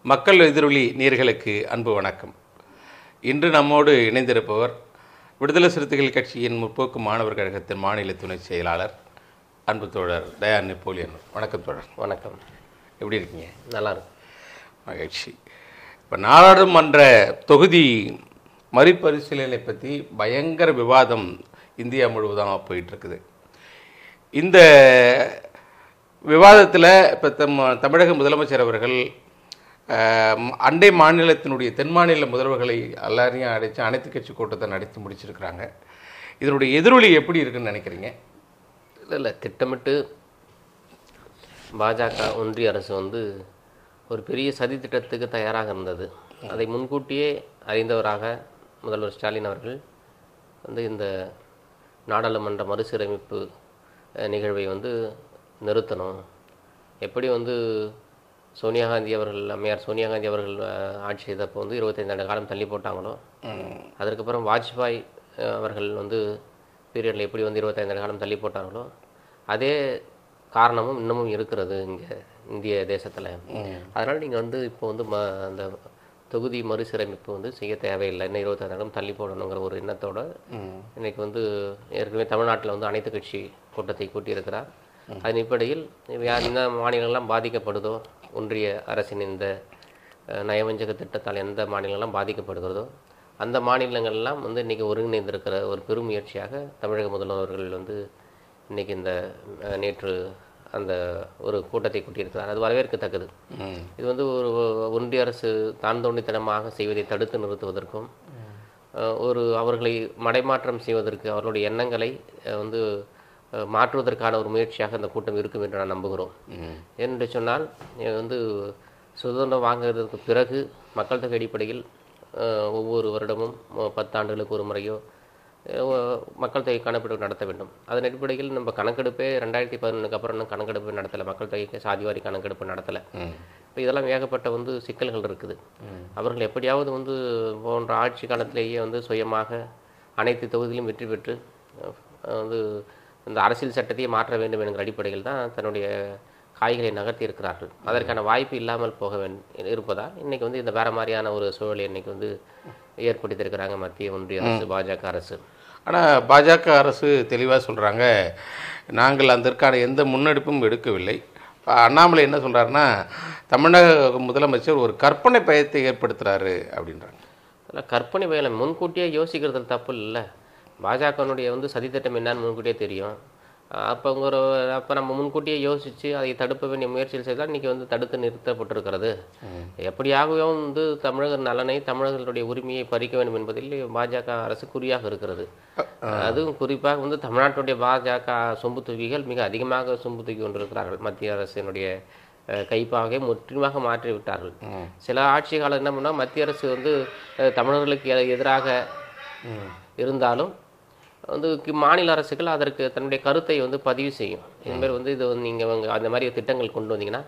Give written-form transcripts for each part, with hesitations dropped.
மக்கள் எதிரொலி நேயர்களுக்கு அன்பு வணக்கம். இன்று நம்மோடு இணைந்திருப்பவர் விடுதலை சிறுத்தைகள் கட்சியின் முற்போக்கு மாணவர் கழகத்தின் மாநில துணை செயலாளர் அன்பு தோழர் தயார் நெப்போலியன். வணக்கம் தோழர். வணக்கம். எப்படி இருக்கீங்க? நல்லா இருக்கு. மகிழ்ச்சி. இப்போ நாடாளுமன்ற தொகுதி மறுபரிசீலனை பற்றி பயங்கர விவாதம் இந்தியா முழுவதும் போயிட்டுருக்குது. இந்த விவாதத்தில் இப்போ தமிழக முதலமைச்சர் அவர்கள் அண்டை மாநிலத்தினுடைய தென் மாநில முதல்வர்களை எல்லாரையும் அழைச்சி அனைத்து கட்சி கூட்டத்தை நடத்தி முடிச்சிருக்கிறாங்க. இதனுடைய எதிரொலி எப்படி இருக்குன்னு நினைக்கிறீங்க? இல்லை திட்டமிட்டு பாஜக ஒன்றிய அரசு ஒரு பெரிய சதி திட்டத்துக்கு தயாராக இருந்தது. அதை முன்கூட்டியே அறிந்தவராக முதல்வர் ஸ்டாலின் அவர்கள் இந்த நாடாளுமன்ற மறுசீரமைப்பு நிகழ்வை நிறுத்தணும். எப்படி சோனியா காந்தி அவர்கள் அம்மையார் சோனியா காந்தி அவர்கள் ஆட்சி செய்தப்போ 25 ஆண்டு காலம் தள்ளி போட்டாங்களோ, அதற்கப்புறம் வாஜ்பாய் அவர்கள் பீரியடில் எப்படி 25 ஆண்டு காலம் தள்ளி போட்டாங்களோ, அதே காரணமும் இன்னமும் இருக்கிறது இங்கே இந்திய தேசத்தில். அதனால் நீங்கள் இப்போ அந்த தொகுதி மறுசீரமைப்பு செய்ய தேவையில்லை, இன்னும் 25 ஆண்டு தள்ளி போடணுங்கிற ஒரு எண்ணத்தோடு இன்றைக்கி ஏற்கனவே தமிழ்நாட்டில் அனைத்து கட்சி கூட்டத்தை கூட்டியிருக்கிறார். அதன் அடிப்படையில் எந்த மாநிலங்கள்லாம் பாதிக்கப்படுதோ, ஒன்றிய அரசின் இந்த நயவஞ்சக திட்டத்தால் எந்த மாநிலங்கள்லாம் பாதிக்கப்படுகிறதோ அந்த மாநிலங்கள்லாம் இன்றைக்கி ஒருங்கிணைந்திருக்கிற ஒரு பெரும் முயற்சியாக தமிழக முதல்வர்கள் இன்றைக்கி இந்த நேற்று அந்த ஒரு கூட்டத்தை கூட்டியிருக்கிறார். அது வரவேற்கத்தக்கது. இது ஒரு ஒன்றிய அரசு தான் தோண்டித்தனமாக செய்வதை தடுத்து நிறுத்துவதற்கும் அவர்களை மடைமாற்றம் செய்வதற்கு அவர்களுடைய எண்ணங்களை மாற்றுவதற்கான ஒரு முயற்சியாக இந்த கூட்டம் இருக்கும் என்று நான் நம்புகிறோம். என்று சொன்னால் சுதந்திரம் வாங்குறதுக்கு பிறகு மக்கள் தொகை அடிப்படையில் ஒவ்வொரு வருடமும் 10 ஆண்டுகளுக்கு ஒரு முறையோ மக்கள் தொகை கணக்கெடுப்பு நடத்த வேண்டும். அதன் அடிப்படையில் நம்ம கணக்கெடுப்பே 2011 அப்புறம் இன்னும் கணக்கெடுப்பு நடத்தலை, மக்கள் தொகைக்கு சாதிவாரி கணக்கெடுப்பு நடத்தலை. இப்போ இதெல்லாம் ஏகப்பட்ட சிக்கல்கள் இருக்குது. அவர்கள் எப்படியாவது போன்ற ஆட்சி காலத்திலேயே சுயமாக அனைத்து தொகுதியிலும் வெற்றி பெற்று இந்த அரசியல் சட்டத்தையே மாற்ற வேண்டும் என்கிற அடிப்படையில் தான் தன்னுடைய காய்களை நகர்த்தி இருக்கிறார்கள். அதற்கான வாய்ப்பு இல்லாமல் போக இருப்பதால் இன்றைக்கி இந்த வேறு மாதிரியான ஒரு சூழலை இன்றைக்கி ஏற்படுத்தியிருக்கிறாங்க மத்திய ஒன்றிய அரசு, பாஜக அரசு. ஆனால் பாஜக அரசு தெளிவாக சொல்கிறாங்க, நாங்கள் அதற்கான எந்த முன்னெடுப்பும் எடுக்கவில்லை. அண்ணாமலை என்ன சொல்கிறாருன்னா, தமிழக முதலமைச்சர் ஒரு கற்பனை பயத்தை ஏற்படுத்துகிறாரு அப்படின்றாங்க. அதில் கற்பனை பயம் முன்கூட்டியே யோசிக்கிறது தப்பு இல்லை. பாஜகனுடைய சதித்திட்டம் என்னன்னு முன்கூட்டியே தெரியும். அப்போ நம்ம முன்கூட்டியே யோசித்து அதை தடுக்க வேண்டிய முயற்சிகள் செய்தால் இன்றைக்கி தடுத்து நிறுத்தப்பட்டிருக்கிறது. எப்படியாகவும் தமிழக நலனை, தமிழர்களுடைய உரிமையை பறிக்க வேண்டும் என்பதில் பாஜக அரசு குறியாக இருக்கிறது. அதுவும் குறிப்பாக தமிழ்நாட்டுடைய பாஜக சொம்பு தூக்கிகள் மிக அதிகமாக சொம்பு தூக்கி கொண்டிருக்கிறார்கள். மத்திய அரசினுடைய கைப்பாகவே முற்றிலுமாக மாற்றிவிட்டார்கள். சில ஆட்சி காலம் என்ன பண்ணால் மத்திய அரசு தமிழர்களுக்கு எதிராக இருந்தாலும் மாநில அரசுகள் அதற்கு தன்னுடைய கருத்தை பதிவு செய்யும். இதுமாதிரி இது நீங்கள் அந்த மாதிரி திட்டங்கள் கொண்டு வந்தீங்கன்னா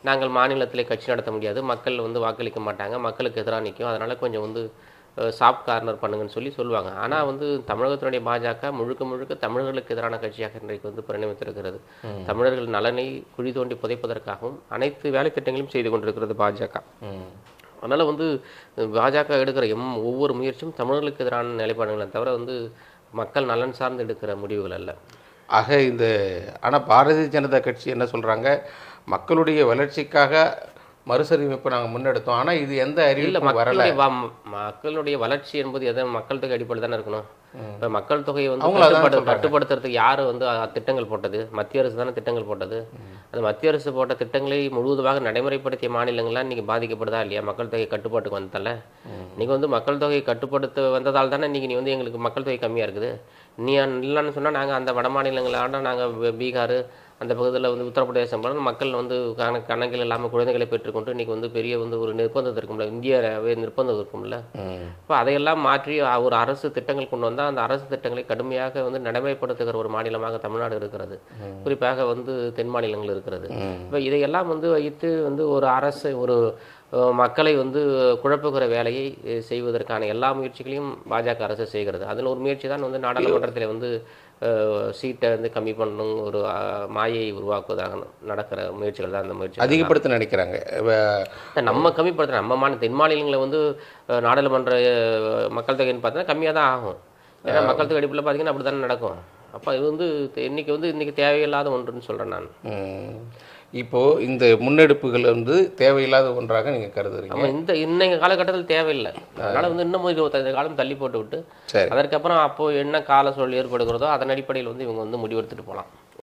நாங்கள் மாநிலத்திலே கட்சி நடத்த முடியாது, மக்கள் வாக்களிக்க மாட்டாங்க, மக்களுக்கு எதிராக நிற்கும், அதனால் கொஞ்சம் சாஃப்ட் கார்னர் பண்ணுங்கன்னு சொல்லுவாங்க. ஆனால் தமிழகத்தினுடைய பாஜக முழுக்க முழுக்க தமிழர்களுக்கு எதிரான கட்சியாக இன்றைக்கு பரிணமித்திருக்கிறது. தமிழர்கள் நலனை குழி தோண்டி புதைப்பதற்காகவும் அனைத்து வேலை திட்டங்களையும் செய்து கொண்டிருக்கிறது பாஜக. அதனால் பாஜக எடுக்கிற ஒவ்வொரு முயற்சியும் தமிழர்களுக்கு எதிரான நிலைப்பாடுகளை தவிர மக்கள் நலன் சார்ந்து எடுக்கிற முடிவுகள் அல்ல. ஆக ஆனால் பாரதிய ஜனதா கட்சி என்ன சொல்கிறாங்க, மக்களுடைய வளர்ச்சிக்காக மறுசீரமைப்பு நாங்கள் முன்னெடுத்தோம், ஆனால் இது எந்த அறிவிலும் வரல. மக்களுடைய வளர்ச்சி என்பது மக்கள் தொகை அடிப்படையில் தானே இருக்கணும். இப்போ மக்கள் தொகையை கட்டுப்படுத்துறதுக்கு யார் திட்டங்கள் போட்டது? மத்திய அரசு தானே திட்டங்கள் போட்டது. அந்த மத்திய அரசு போட்ட திட்டங்களை முழுவதுமாக நடைமுறைப்படுத்திய மாநிலங்கள்லாம் இன்றைக்கி பாதிக்கப்படுதா இல்லையா? மக்கள் தொகை கட்டுப்பாட்டுக்கு வந்ததால இன்றைக்கி மக்கள் தொகை கட்டுப்படுத்த வந்ததால் தானே இன்றைக்கி நீ எங்களுக்கு மக்கள் தொகை கம்மியாக இருக்குது. நீ இல்லைன்னு சொன்னால் நாங்கள் அந்த வட மாநிலங்களான நாங்கள் பீகார் அந்த பகுதியில் உத்தரப்பிரதேசம் போல மக்கள் கணக்கில் இல்லாமல் குழந்தைகளை பெற்றுக்கொண்டு இன்றைக்கி பெரிய ஒரு நிர்பந்தம் இருக்கும்ல, இந்தியாவே நிர்பந்தம் இருக்கும்ல. இப்போ அதையெல்லாம் மாற்றி ஒரு அரசு திட்டங்கள் கொண்டு வந்தால் அந்த அரசு திட்டங்களை கடுமையாக நடைமுறைப்படுத்துகிற ஒரு மாநிலமாக தமிழ்நாடு இருக்கிறது. குறிப்பாக தென் மாநிலங்கள் இருக்கிறது. இப்போ இதையெல்லாம் வைத்து ஒரு அரசு ஒரு மக்களை குழப்புகிற வேலையை செய்வதற்கான எல்லா முயற்சிகளையும் பாஜக அரசு செய்கிறது. அதில் ஒரு முயற்சி தான் நாடாளுமன்றத்தில் சீட்டை வந்து கம்மி பண்ணணும் ஒரு மாயை உருவாக்குவதாக நடக்கிற முயற்சிகள் தான் அந்த முயற்சி. அதிகப்படுத்த நினைக்கிறாங்க. நம்ம கம்மிப்படுத்துகிறோம். நம்ம தென் மாநிலங்களில் வந்து நாடாளுமன்ற மக்கள் தொகைன்னு பார்த்தீங்கன்னா கம்மியாக தான் ஆகும். ஏன்னா மக்கள் தொகை அடிப்பில் பார்த்தீங்கன்னா அப்படி தானே நடக்கும். அப்போ இது வந்து இன்றைக்கி தேவையில்லாத ஒன்றுன்னு சொல்கிறேன் நான். இப்போது இந்த முன்னெடுப்புகள் வந்து தேவையில்லாத ஒன்றாக நீங்கள் கருதுறீங்க? ஆமாம், இன்னைக்கு காலகட்டத்தில் தேவையில்லை. அதனால் வந்து இன்னும் 25 காலம் தள்ளி போட்டு விட்டு சரி, அதற்கப்புறம் அப்போது என்ன கால சூழல் ஏற்படுகிறதோ அதன் அடிப்படையில் வந்து இவங்க வந்து முடிவெடுத்துட்டு போகலாம்.